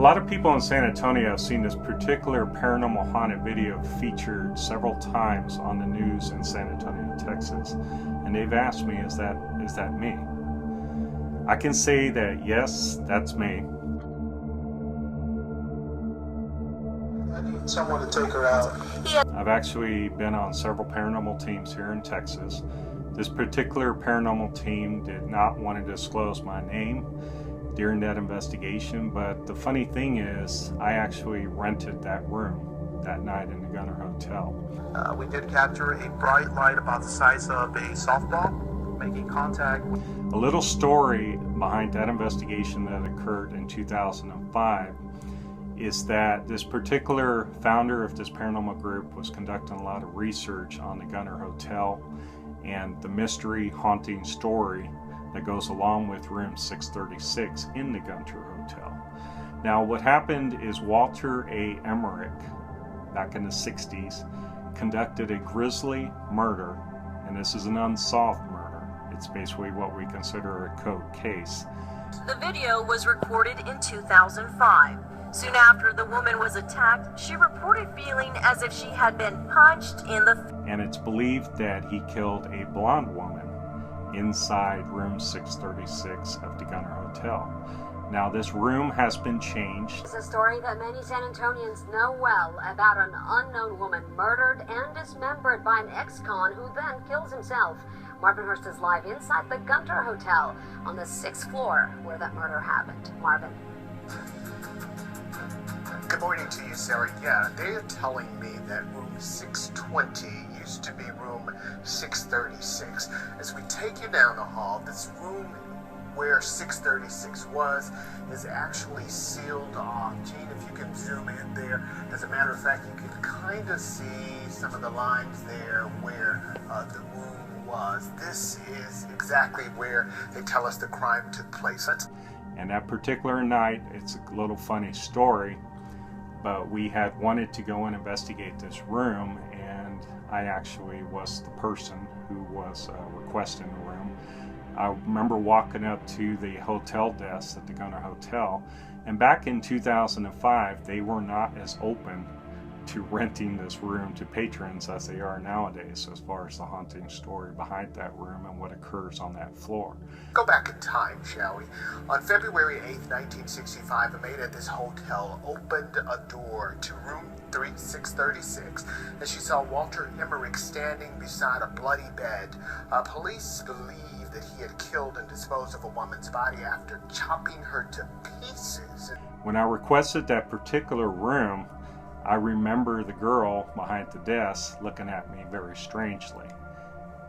lot of people in San Antonio have seen this particular paranormal haunted video featured several times on the news in San Antonio, Texas. And they've asked me, is that me? I can say that yes, that's me. I need someone to take her out. I've actually been on several paranormal teams here in Texas. This particular paranormal team did not want to disclose my name during that investigation, but the funny thing is I actually rented that room that night in the Gunter Hotel. We did capture a bright light about the size of a softball making contact. A little story behind that investigation that occurred in 2005 is that this particular founder of this paranormal group was conducting a lot of research on the Gunter Hotel and the mystery haunting story that goes along with room 636 in the Gunter Hotel. Now what happened is Walter A. Emmerich, back in the 60s, conducted a grisly murder, and this is an unsolved murder. It's basically what we consider a cold case. The video was recorded in 2005. Soon after the woman was attacked, she reported feeling as if she had been punched in the... And it's believed that he killed a blonde woman inside room 636 of the Gunter Hotel. Now this room has been changed. It's a story that many San Antonians know well about an unknown woman murdered and dismembered by an ex-con who then kills himself. Marvin Hurst is live inside the Gunter Hotel on the 6th floor where that murder happened. Marvin. Good morning to you, Sarah. Yeah, they are telling me that room 620 used to be room 636. As we take you down the hall, this room where 636 was is actually sealed off. Gene, if you can zoom in there. As a matter of fact, you can kind of see some of the lines there where the room was. This is exactly where they tell us the crime took place. And that particular night, it's a little funny story, but we had wanted to go and investigate this room, and I actually was the person who was requesting the room. I remember walking up to the hotel desk at the Gunter Hotel, and back in 2005 they were not as open to renting this room to patrons as they are nowadays, as far as the haunting story behind that room and what occurs on that floor. Go back in time, shall we? On February 8th, 1965, a maid at this hotel opened a door to room 636 and she saw Walter Emmerich standing beside a bloody bed. Police believe that he had killed and disposed of a woman's body after chopping her to pieces. When I requested that particular room, I remember the girl behind the desk looking at me very strangely.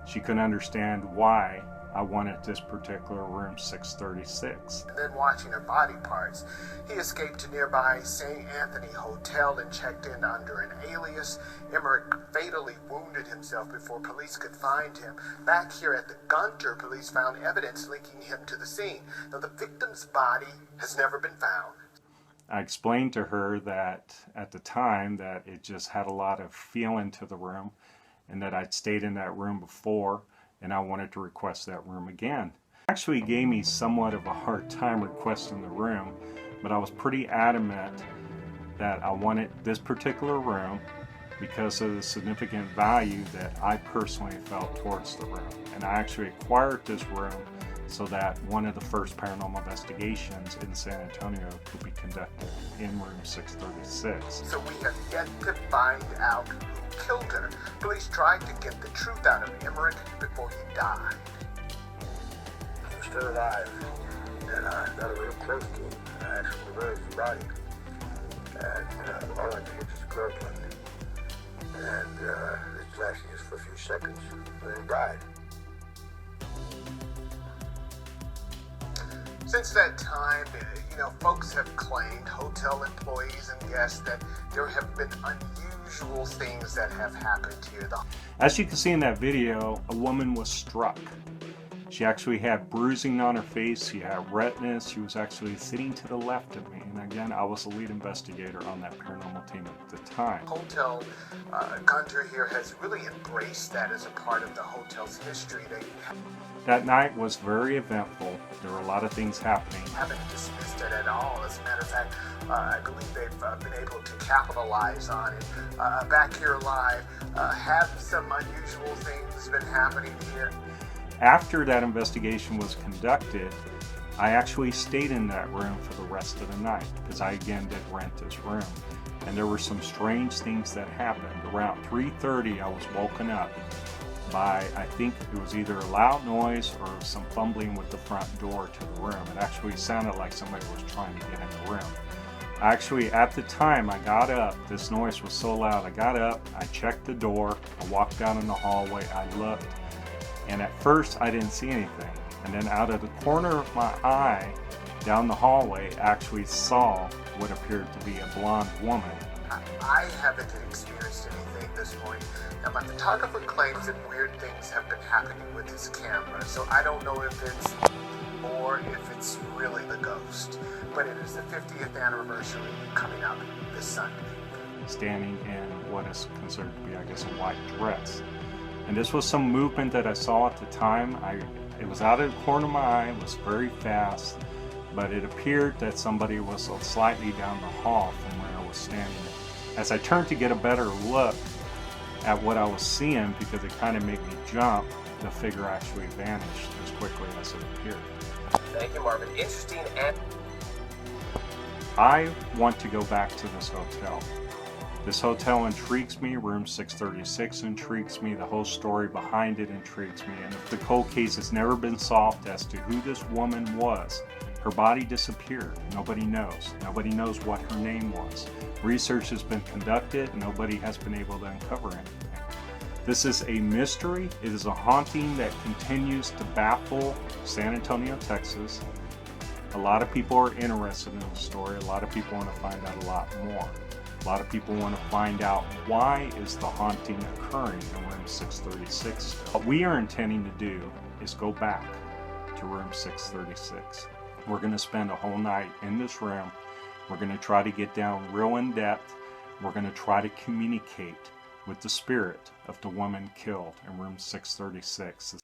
She couldn't understand why I wanted this particular room 636. And then watching her body parts, he escaped to nearby St. Anthony Hotel and checked in under an alias. Emmerich fatally wounded himself before police could find him. Back here at the Gunter, police found evidence linking him to the scene. Now, the victim's body has never been found. I explained to her that at the time that it just had a lot of feeling to the room and that I'd stayed in that room before and I wanted to request that room again. Actually gave me somewhat of a hard time requesting the room, but I was pretty adamant that I wanted this particular room because of the significant value that I personally felt towards the room. And I actually acquired this room so that one of the first paranormal investigations in San Antonio could be conducted in room 636. So we have yet to find out who killed her. Police tried to get the truth out of Emmerich before he died. I'm still alive, and I got real close to him. I actually reversed the body, and all I did was just gurgling. And it lasted just for a few seconds, and then he died. Since that time, folks have claimed, hotel employees and guests, that there have been unusual things that have happened here. As you can see in that video, a woman was struck She actually had bruising on her face, she had redness, she was actually sitting to the left of me. And again, I was the lead investigator on that paranormal team at the time. Hotel, Gunter here has really embraced that as a part of the hotel's history. They That night was very eventful. There were a lot of things happening. haven't dismissed it at all. As a matter of fact, I believe they've been able to capitalize on it. Back here live, have some unusual things been happening here? After that investigation was conducted, I actually stayed in that room for the rest of the night because I again did rent this room. And there were some strange things that happened. Around 3:30 I was woken up by, I think it was either a loud noise or some fumbling with the front door to the room. It actually sounded like somebody was trying to get in the room. Actually, at the time I got up, this noise was so loud, I got up, I checked the door, I walked down in the hallway, I looked, and at first I didn't see anything. And then out of the corner of my eye, down the hallway, I actually saw what appeared to be a blonde woman. I haven't experienced anything this morning. Now, my photographer claims that weird things have been happening with his camera, so I don't know if it's or if it's really the ghost. But it is the 50th anniversary coming up this Sunday. Standing in what is considered to be, I guess, a white dress. And this was some movement that I saw at the time. It was out of the corner of my eye, it was very fast, but it appeared that somebody was slightly down the hall from where I was standing. As I turned to get a better look at what I was seeing, because it kind of made me jump, the figure actually vanished as quickly as it appeared. Thank you, Marvin. Interesting. And I want to go back to this hotel. This hotel intrigues me, room 636 intrigues me, the whole story behind it intrigues me, and if the cold case has never been solved as to who this woman was, her body disappeared, nobody knows. Nobody knows what her name was. Research has been conducted, nobody has been able to uncover anything. This is a mystery, it is a haunting that continues to baffle San Antonio, Texas. A lot of people are interested in the story, a lot of people want to find out a lot more. A lot of people want to find out why is the haunting occurring in room 636. What we are intending to do is go back to room 636. We're going to spend a whole night in this room. We're going to try to get down real in depth. We're going to try to communicate with the spirit of the woman killed in room 636.